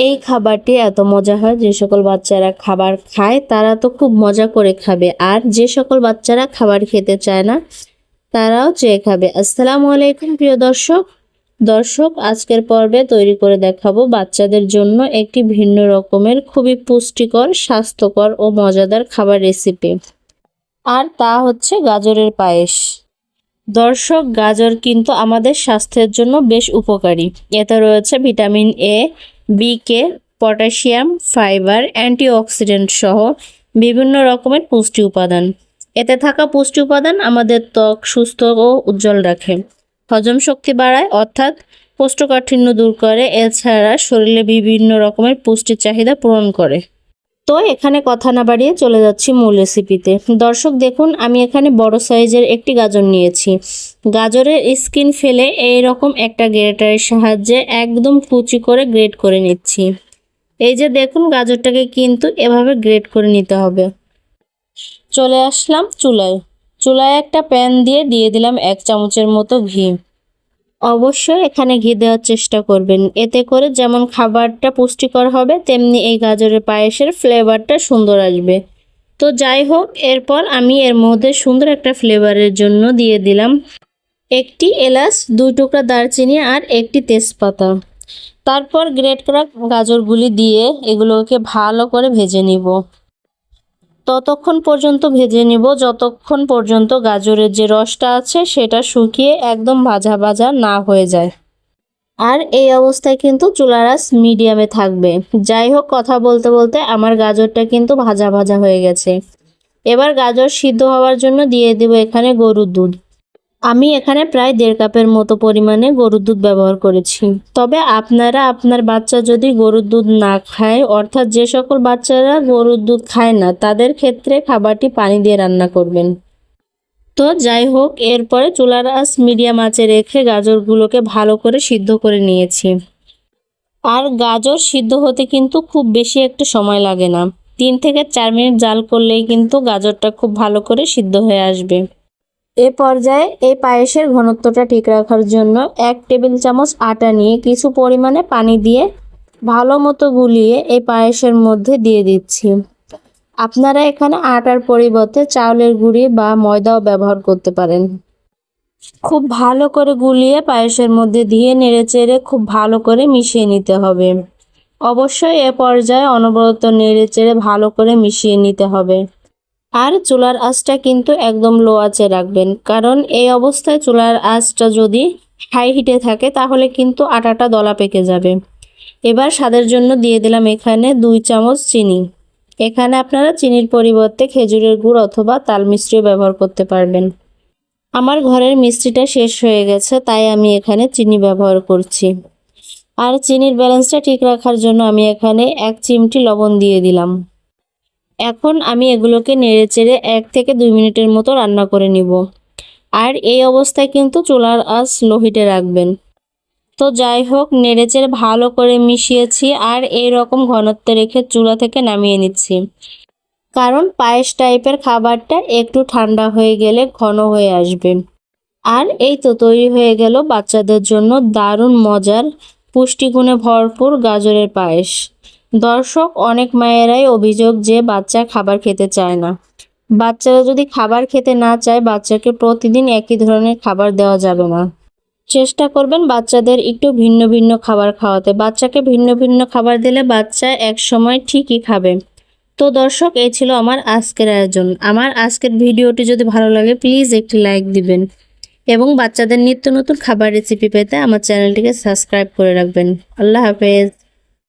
এই খাবারটি এত মজা হয়, যে সকল বাচ্চারা খাবার খায় তারা তো খুব মজা করে খাবে, আর যে সকল বাচ্চারা খাবার খেতে চায় না তারাও চেয়ে খাবে। আসসালামু আলাইকুম প্রিয় দর্শক, আজকের পর্বে তৈরি করে দেখাবো বাচ্চাদের জন্য একটি ভিন্ন রকমের খুবই পুষ্টিকর, স্বাস্থ্যকর ও মজাদার খাবার রেসিপি, আর তা হচ্ছে গাজরের পায়েস। দর্শক, গাজর কিন্তু আমাদের স্বাস্থ্যের জন্য বেশ উপকারী। এতে রয়েছে vitamin A, B K, potassium, fibre, antioxidant সহ বিভিন্ন রকমের পুষ্টি উপাদান। এতে থাকা পুষ্টি উপাদান আমাদের ত্বক সুস্থ ও উজ্জ্বল রাখে, হজম শক্তি বাড়ায় অর্থাৎ কোষ্ঠকাঠিন্য দূর করে, এছাড়া শরীরে বিভিন্ন রকমের পুষ্টির চাহিদা পূরণ করে। তো এখানে কথা না বাড়িয়ে চলে যাচ্ছি মূল রেসিপিতে। দর্শক দেখুন, আমি এখানে বড় সাইজের একটি গাজর নিয়েছি। গাজরের স্কিন ফেলে এইরকম একটা গ্রেটারের সাহায্যে একদম কুচি করে গ্রেট করে নিচ্ছি। এই যে দেখুন, গাজরটাকে কিন্তু এভাবে গ্রেট করে নিতে হবে। চলে আসলাম চুলায় একটা প্যান দিয়ে দিলাম 1 চামচের মতো ঘি। অবশ্যই এখানে ঘি দেওয়ার চেষ্টা করবেন, এতে করে যেমন খাবারটা পুষ্টিকর হবে তেমনি এই গাজরের পায়েসের ফ্লেভারটা সুন্দর আসবে। তো যাই হোক, এরপর আমি এর মধ্যে সুন্দর একটা ফ্লেভারের জন্য দিয়ে দিলাম একটি এলাচ, 2 টুকরা দারচিনি আর একটি তেজপাতা। তারপর গ্রেট করা গাজরগুলি দিয়ে এগুলোকে ভালো করে ভেজে নিব। ততক্ষণ পর্যন্ত ভেজে নিব যতক্ষণ পর্যন্ত গাজরের যে রসটা আছে সেটা শুকিয়ে একদম ভাজা ভাজা না হয়ে যায়। আর এই অবস্থায় কিন্তু চুলার আঁচ মিডিয়ামে থাকবে। যাই হোক, কথা বলতে বলতে আমার গাজরটা কিন্তু ভাজা ভাজা হয়ে গেছে। এবার গাজর সিদ্ধ হওয়ার জন্য দিয়ে দেব এখানে গরুর দুধ। আমি এখানে প্রায় 1.5 কাপের মতো পরিমাণে গরুর দুধ ব্যবহার করেছি। তবে আপনারা আপনার বাচ্চা যদি গরুর দুধ না খায়, অর্থাৎ যে সকল বাচ্চারা গরুর দুধ খায় না, তাদের ক্ষেত্রে খাবারটি পানি দিয়ে রান্না করবেন। তো যাই হোক, এরপরে চুলার আঁচ মিডিয়াম আঁচে রেখে গাজরগুলোকে ভালো করে সিদ্ধ করে নিয়েছি। আর গাজর সিদ্ধ হতে কিন্তু খুব বেশি একটা সময় লাগে না, 3 থেকে 4 মিনিট জাল করলেই কিন্তু গাজরটা খুব ভালো করে সিদ্ধ হয়ে আসবে। এ পর্যায়ে এই পায়েসের ঘনত্বটা ঠিক রাখার জন্য 1 টেবিল চামচ আটা নিয়ে কিছু পরিমাণে পানি দিয়ে ভালো মতো গুলিয়ে এই পায়েসের মধ্যে দিয়ে দিচ্ছি। আপনারা এখানে আটার পরিবর্তে চাউলের গুঁড়ি বা ময়দাও ব্যবহার করতে পারেন। খুব ভালো করে গুলিয়ে পায়েসের মধ্যে দিয়ে নেড়েচেড়ে খুব ভালো করে মিশিয়ে নিতে হবে। অবশ্যই এ পর্যায়ে অনবরত নেড়েচেড়ে ভালো করে মিশিয়ে নিতে হবে। আর চুলার আঁচটা কিন্তু একদম লো আঁচে রাখবেন, কারণ এই অবস্থায় চুলার আঁচটা যদি হাই হিটে থাকে তাহলে কিন্তু আটাটা দলা পেকে যাবে। এবার স্বাদের জন্য দিয়ে দিলাম এখানে 2 চামচ চিনি। এখানে আপনারা চিনির পরিবর্তে খেজুরের গুড় অথবা তাল মিশ্রিও ব্যবহার করতে পারবেন। আমার ঘরের মিষ্টিটা শেষ হয়ে গেছে, তাই আমি এখানে চিনি ব্যবহার করছি। আর চিনির ব্যালেন্সটা ঠিক রাখার জন্য আমি এখানে 1 চিমটি লবণ দিয়ে দিলাম। এখন আমি এগুলোকে নেড়েচেড়ে 1 থেকে 2 মিনিটের মতো রান্না করে নিব। আর এই অবস্থায় কিন্তু চুলার আঁচ লো হিটে রাখবেন। তো যাই হোক, নেড়েচেড়ে ভালো করে মিশিয়েছি আর এই রকম ঘনত্বে রেখে চুলা থেকে নামিয়ে নিচ্ছি, কারণ পায়েস টাইপের খাবারটা একটু ঠান্ডা হয়ে গেলে ঘন হয়ে আসবে। আর এই তো তৈরি হয়ে গেল বাচ্চাদের জন্য দারুণ মজার, পুষ্টিগুণে ভরপুর গাজরের পায়েস। দর্শক, অনেক মায়েরাই অভিযোগ যে বাচ্চা খাবার খেতে চায় না। বাচ্চারা যদি খাবার খেতে না চায়, বাচ্চাকে প্রতিদিন একই ধরনের খাবার দেওয়া যাবে না। চেষ্টা করবেন বাচ্চাদের একটু ভিন্ন ভিন্ন খাবার খাওয়াতে। বাচ্চাকে ভিন্ন ভিন্ন খাবার দিলে বাচ্চা এক সময় ঠিকই খাবে। তো দর্শক, এই ছিল আমার আজকের আয়োজন। আমার আজকের ভিডিওটি যদি ভালো লাগে প্লিজ একটি লাইক দিবেন এবং বাচ্চাদের নিত্য নতুন খাবার রেসিপি পেতে আমার চ্যানেলটিকে সাবস্ক্রাইব করে রাখবেন। আল্লাহ হাফেজ।